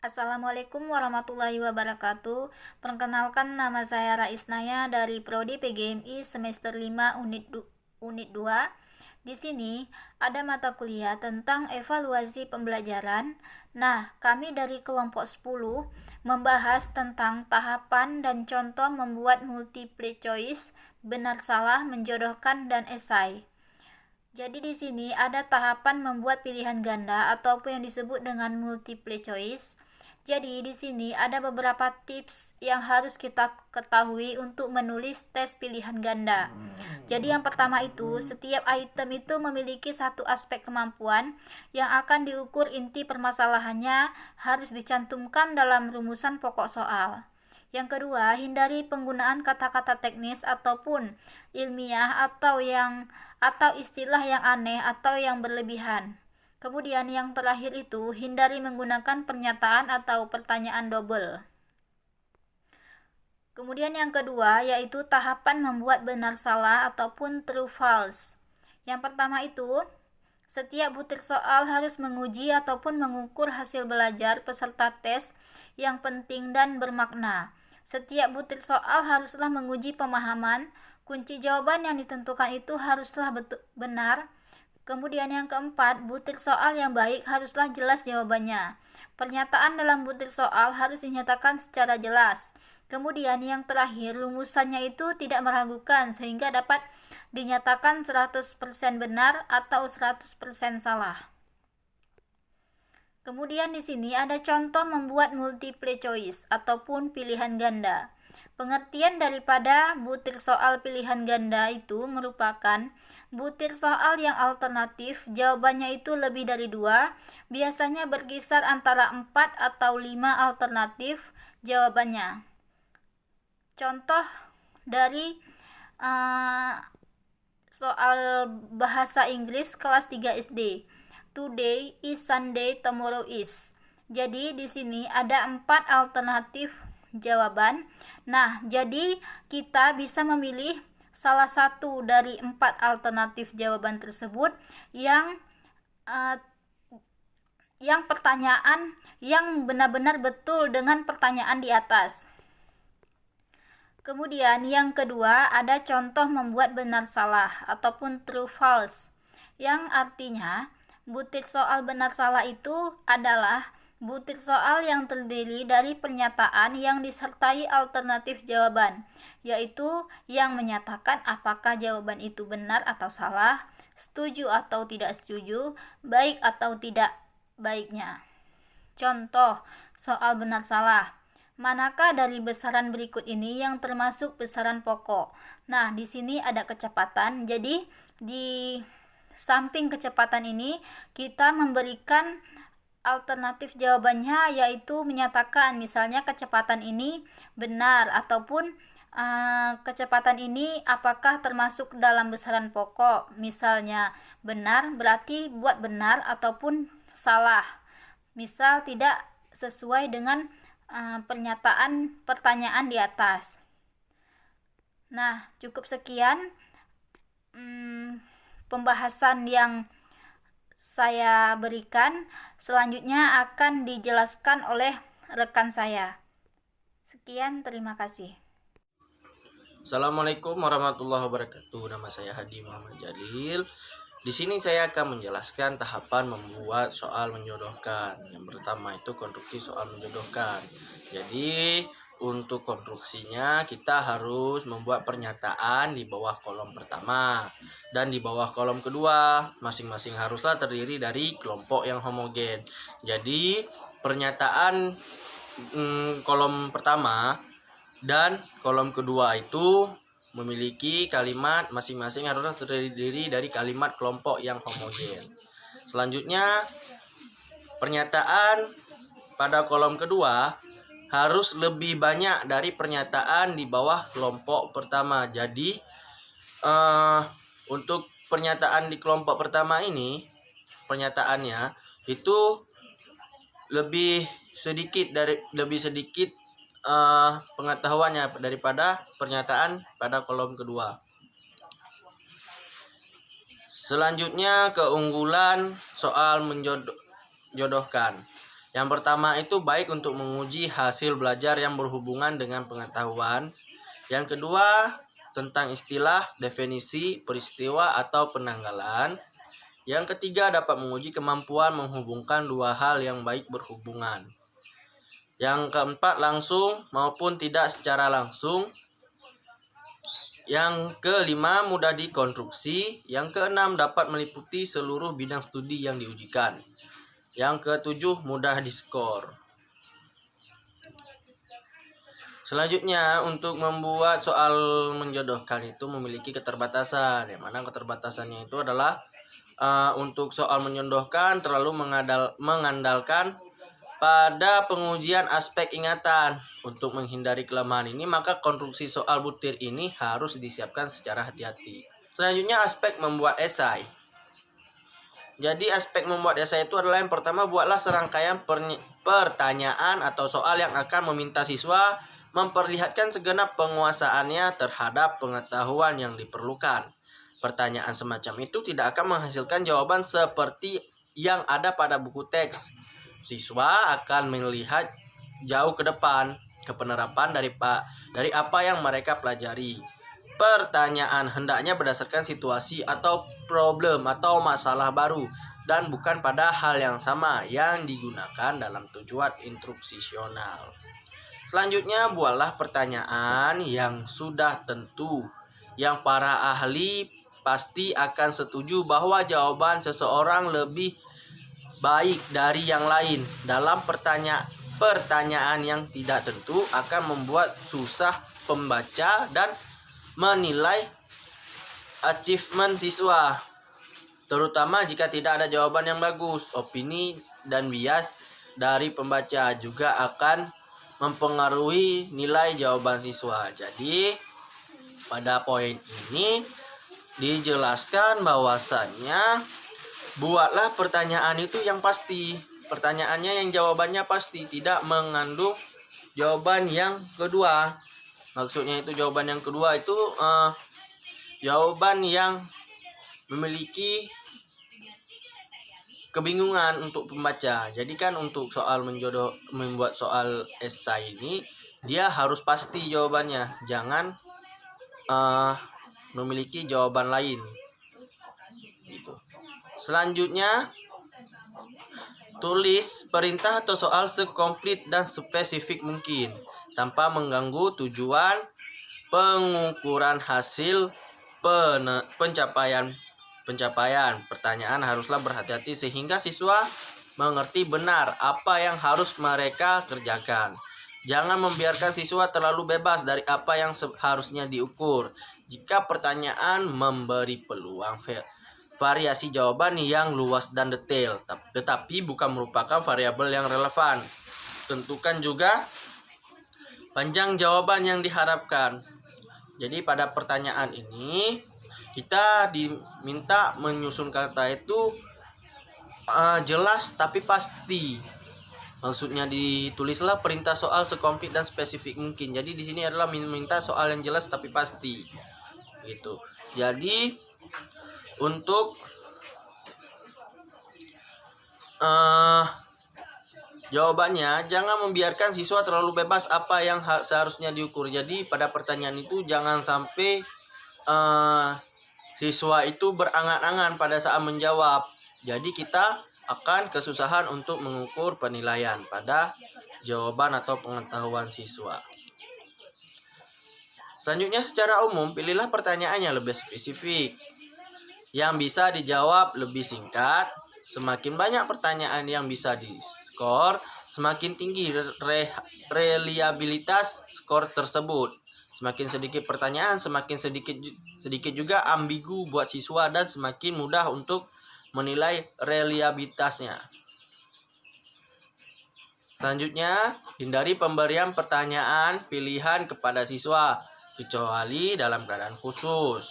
Assalamualaikum warahmatullahi wabarakatuh. Perkenalkan, nama saya Raisnaya dari Prodi PGMI semester 5 unit 2. Di sini ada mata kuliah tentang evaluasi pembelajaran. Nah, kami dari kelompok 10 membahas tentang tahapan dan contoh membuat multiple choice, benar salah, menjodohkan, dan esai. Jadi di sini ada tahapan membuat pilihan ganda ataupun yang disebut dengan multiple choice. Jadi di sini ada beberapa tips yang harus kita ketahui untuk menulis tes pilihan ganda. Jadi yang pertama itu, setiap item itu memiliki satu aspek kemampuan yang akan diukur, inti permasalahannya harus dicantumkan dalam rumusan pokok soal. Yang kedua, hindari penggunaan kata-kata teknis ataupun ilmiah atau istilah yang aneh atau yang berlebihan. Kemudian yang terakhir itu, hindari menggunakan pernyataan atau pertanyaan double. Kemudian yang kedua yaitu tahapan membuat benar salah ataupun true false. Yang pertama itu, setiap butir soal harus menguji ataupun mengukur hasil belajar peserta tes yang penting dan bermakna. Setiap butir soal haruslah menguji pemahaman, kunci jawaban yang ditentukan itu haruslah benar. Kemudian yang keempat, butir soal yang baik haruslah jelas jawabannya. Pernyataan dalam butir soal harus dinyatakan secara jelas. Kemudian yang terakhir, rumusannya itu tidak meragukan sehingga dapat dinyatakan 100% benar atau 100% salah. Kemudian di sini ada contoh membuat multiple choice ataupun pilihan ganda. Pengertian daripada butir soal pilihan ganda itu merupakan butir soal yang alternatif, jawabannya itu lebih dari 2, biasanya berkisar antara 4 atau 5 alternatif jawabannya. Contoh dari soal bahasa Inggris kelas 3 SD. Today is Sunday, tomorrow is. Jadi di sini ada 4 alternatif jawaban. Nah, jadi kita bisa memilih salah satu dari 4 alternatif jawaban tersebut yang pertanyaan yang benar-benar betul dengan pertanyaan di atas. Kemudian yang kedua ada contoh membuat benar salah ataupun true false, yang artinya butir soal benar salah itu adalah butir soal yang terdiri dari pernyataan yang disertai alternatif jawaban, yaitu yang menyatakan apakah jawaban itu benar atau salah, setuju atau tidak setuju, baik atau tidak baiknya. Contoh soal benar salah. Manakah dari besaran berikut ini yang termasuk besaran pokok? Nah, di sini ada kecepatan. Jadi di samping kecepatan ini kita memberikan alternatif jawabannya, yaitu menyatakan misalnya kecepatan ini benar ataupun kecepatan ini apakah termasuk dalam besaran pokok. Misalnya benar berarti buat benar ataupun salah. Misal tidak sesuai dengan pertanyaan di atas. Nah, cukup sekian pembahasan yang saya berikan. Selanjutnya akan dijelaskan oleh rekan saya. Sekian, terima kasih. Assalamualaikum warahmatullahi wabarakatuh. Nama saya Hadi Muhammad Jalil. Di sini saya akan menjelaskan tahapan membuat soal menjodohkan. Yang pertama itu konstruksi soal menjodohkan. Jadi untuk konstruksinya kita harus membuat pernyataan di bawah kolom pertama dan di bawah kolom kedua. Masing-masing haruslah terdiri dari kelompok yang homogen. Jadi pernyataan kolom pertama dan kolom kedua itu memiliki kalimat, masing-masing haruslah terdiri dari kalimat kelompok yang homogen. Selanjutnya, pernyataan pada kolom kedua harus lebih banyak dari pernyataan di bawah kelompok pertama. Jadi untuk pernyataan di kelompok pertama ini, pernyataannya itu lebih sedikit pengetahuannya daripada pernyataan pada kolom kedua. Selanjutnya keunggulan soal menjodohkan. Yang pertama itu baik untuk menguji hasil belajar yang berhubungan dengan pengetahuan. Yang kedua, tentang istilah, definisi, peristiwa, atau penanggalan. Yang ketiga, dapat menguji kemampuan menghubungkan dua hal yang baik berhubungan. Yang keempat, langsung maupun tidak secara langsung. Yang kelima, mudah dikonstruksi. Yang keenam, dapat meliputi seluruh bidang studi yang diujikan. Yang ketujuh, mudah diskor. Selanjutnya, untuk membuat soal menjodohkan itu memiliki keterbatasan. Yang mana keterbatasannya itu adalah untuk soal menjodohkan terlalu mengandalkan pada pengujian aspek ingatan. Untuk menghindari kelemahan ini, maka konstruksi soal butir ini harus disiapkan secara hati-hati. Selanjutnya, aspek membuat esai. Jadi aspek membuat esai itu adalah yang pertama, buatlah serangkaian pertanyaan atau soal yang akan meminta siswa memperlihatkan segenap penguasaannya terhadap pengetahuan yang diperlukan. Pertanyaan semacam itu tidak akan menghasilkan jawaban seperti yang ada pada buku teks. Siswa akan melihat jauh ke depan, ke penerapan dari apa yang mereka pelajari. Pertanyaan hendaknya berdasarkan situasi atau problem atau masalah baru dan bukan pada hal yang sama yang digunakan dalam tujuan instruksional. Selanjutnya, buatlah pertanyaan yang sudah tentu, yang para ahli pasti akan setuju bahwa jawaban seseorang lebih baik dari yang lain. Dalam pertanyaan yang tidak tentu akan membuat susah pembaca dan menilai achievement siswa, terutama jika tidak ada jawaban yang bagus. Opini dan bias dari pembaca juga akan mempengaruhi nilai jawaban siswa. Jadi pada poin ini dijelaskan bahwasannya buatlah pertanyaan itu yang pasti. Pertanyaannya yang jawabannya pasti, tidak mengandung jawaban yang kedua. Maksudnya itu jawaban yang kedua itu jawaban yang memiliki kebingungan untuk pembaca. Jadi kan untuk soal membuat soal esai ini dia harus pasti jawabannya, jangan memiliki jawaban lain. Gitu. Selanjutnya, tulis perintah atau soal sekomplit dan spesifik mungkin tanpa mengganggu tujuan pengukuran hasil pencapaian. Pertanyaan haruslah berhati-hati sehingga siswa mengerti benar apa yang harus mereka kerjakan. Jangan membiarkan siswa terlalu bebas dari apa yang harusnya diukur. Jika pertanyaan memberi peluang variasi jawaban yang luas dan detail, tetapi bukan merupakan variabel yang relevan. Tentukan juga panjang jawaban yang diharapkan. Jadi pada pertanyaan ini kita diminta menyusun kata itu jelas tapi pasti. Maksudnya ditulislah perintah soal sekomplit dan spesifik mungkin. Jadi di sini adalah meminta soal yang jelas tapi pasti. Gitu. Jadi untuk jawabannya, jangan membiarkan siswa terlalu bebas apa yang seharusnya diukur. Jadi pada pertanyaan itu jangan sampai siswa itu berangan-angan pada saat menjawab. Jadi kita akan kesusahan untuk mengukur penilaian pada jawaban atau pengetahuan siswa. Selanjutnya, secara umum pilihlah pertanyaan yang lebih spesifik, yang bisa dijawab lebih singkat. Semakin banyak pertanyaan yang bisa diskor, semakin tinggi reliabilitas skor tersebut. Semakin sedikit pertanyaan, semakin sedikit juga ambigu buat siswa dan semakin mudah untuk menilai reliabilitasnya. Selanjutnya, hindari pemberian pertanyaan pilihan kepada siswa, kecuali dalam keadaan khusus.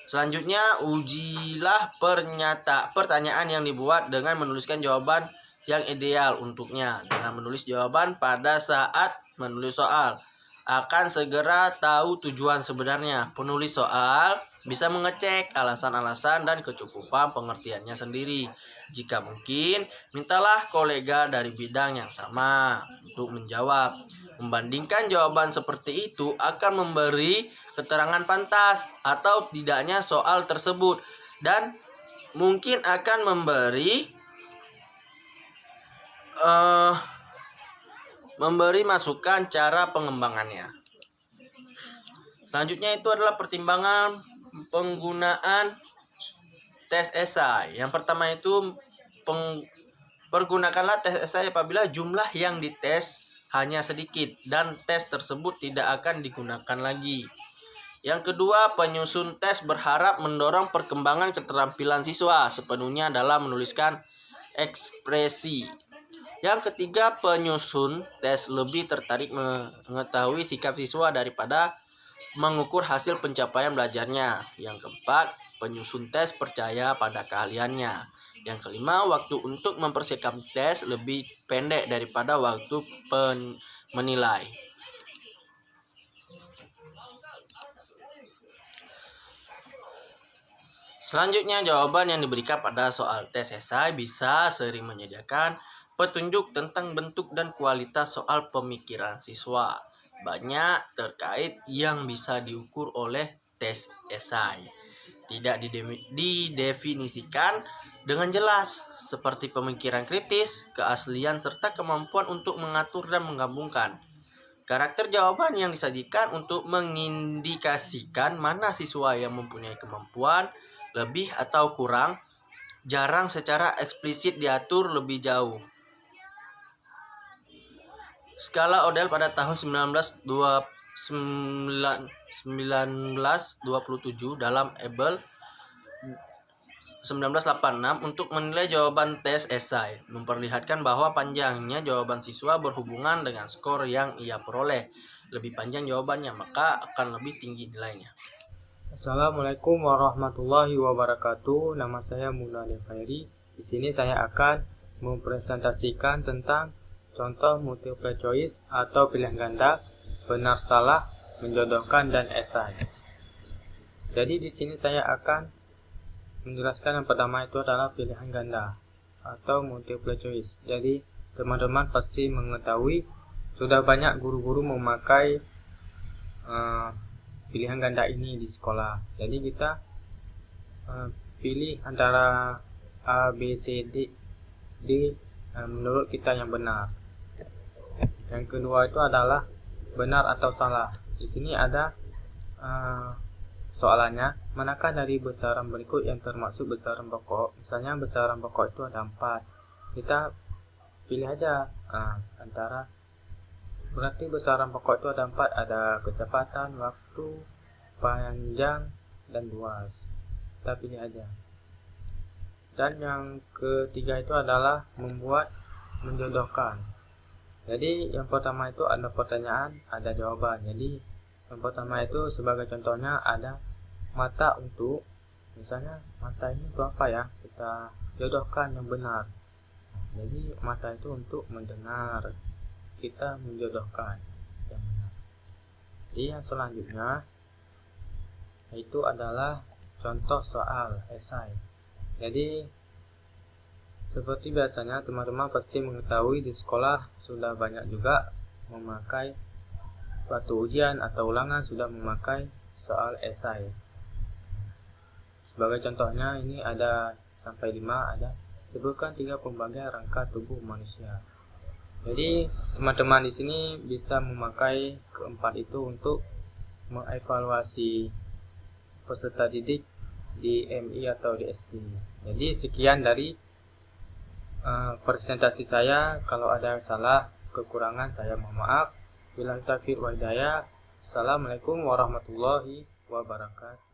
Selanjutnya, ujilah pertanyaan yang dibuat dengan menuliskan jawaban yang ideal untuknya. Dengan menulis jawaban pada saat menulis soal, akan segera tahu tujuan sebenarnya. Penulis soal bisa mengecek alasan-alasan dan kecukupan pengertiannya sendiri. Jika mungkin, mintalah kolega dari bidang yang sama untuk menjawab. Membandingkan jawaban seperti itu akan memberi keterangan pantas atau tidaknya soal tersebut dan mungkin akan memberi masukan cara pengembangannya. Selanjutnya itu adalah pertimbangan penggunaan tes esai. Yang pertama itu pergunakanlah tes esai apabila jumlah yang dites hanya sedikit dan tes tersebut tidak akan digunakan lagi. Yang kedua, penyusun tes berharap mendorong perkembangan keterampilan siswa sepenuhnya dalam menuliskan ekspresi. Yang ketiga, penyusun tes lebih tertarik mengetahui sikap siswa daripada mengukur hasil pencapaian belajarnya. Yang keempat, penyusun tes percaya pada keahliannya. Yang kelima, waktu untuk mempersiapkan tes lebih pendek daripada waktu menilai. Selanjutnya, jawaban yang diberikan pada soal tes esai bisa sering menyediakan petunjuk tentang bentuk dan kualitas soal pemikiran siswa. Banyak terkait yang bisa diukur oleh tes esai. Tidak didefinisikan dengan jelas, seperti pemikiran kritis, keaslian, serta kemampuan untuk mengatur dan menggabungkan. Karakter jawaban yang disajikan untuk mengindikasikan mana siswa yang mempunyai kemampuan lebih atau kurang, jarang secara eksplisit diatur lebih jauh. Skala Odell pada tahun 1927 dalam Abel 1986 untuk menilai jawaban tes esai memperlihatkan bahwa panjangnya jawaban siswa berhubungan dengan skor yang ia peroleh. Lebih panjang jawabannya, maka akan lebih tinggi nilainya. Assalamualaikum warahmatullahi wabarakatuh. Nama saya Munadi Khairi. Di sini saya akan mempresentasikan tentang contoh multiple choice atau pilihan ganda, benar salah, menjodohkan, dan esai. Jadi di sini saya akan menjelaskan yang pertama itu adalah pilihan ganda atau multiple choice. Jadi teman-teman pasti mengetahui sudah banyak guru-guru memakai pilihan ganda ini di sekolah. Jadi kita pilih antara A, B, C, D menurut kita yang benar. Yang kedua itu adalah benar atau salah. Di sini ada soalannya, manakah dari besaran berikut yang termasuk besaran pokok? Misalnya besaran pokok itu ada 4. Kita pilih aja antara, berarti besaran pokok itu ada 4, ada kecepatan, waktu, panjang, dan luas. Kita pilih aja. Dan yang ketiga itu adalah membuat menjodohkan. Jadi yang pertama itu ada pertanyaan, ada jawaban. Jadi yang pertama itu sebagai contohnya ada mata untuk, misalnya mata ini untuk apa ya? Kita jodohkan yang benar. Jadi mata itu untuk mendengar. Kita menjodohkan yang benar. Jadi yang selanjutnya itu adalah contoh soal esai. Jadi seperti biasanya teman-teman pasti mengetahui di sekolah sudah banyak juga memakai waktu ujian atau ulangan sudah memakai soal esai. Sebagai contohnya ini ada sampai 5, ada sebutkan 3 pembagian rangka tubuh manusia. Jadi teman-teman di sini bisa memakai keempat itu untuk mengevaluasi peserta didik di MI atau di SD. Jadi sekian dari presentasi saya. Kalau ada yang salah, kekurangan, saya mohon maaf. Billahi taufiq wal hidayah. Assalamualaikum warahmatullahi wabarakatuh.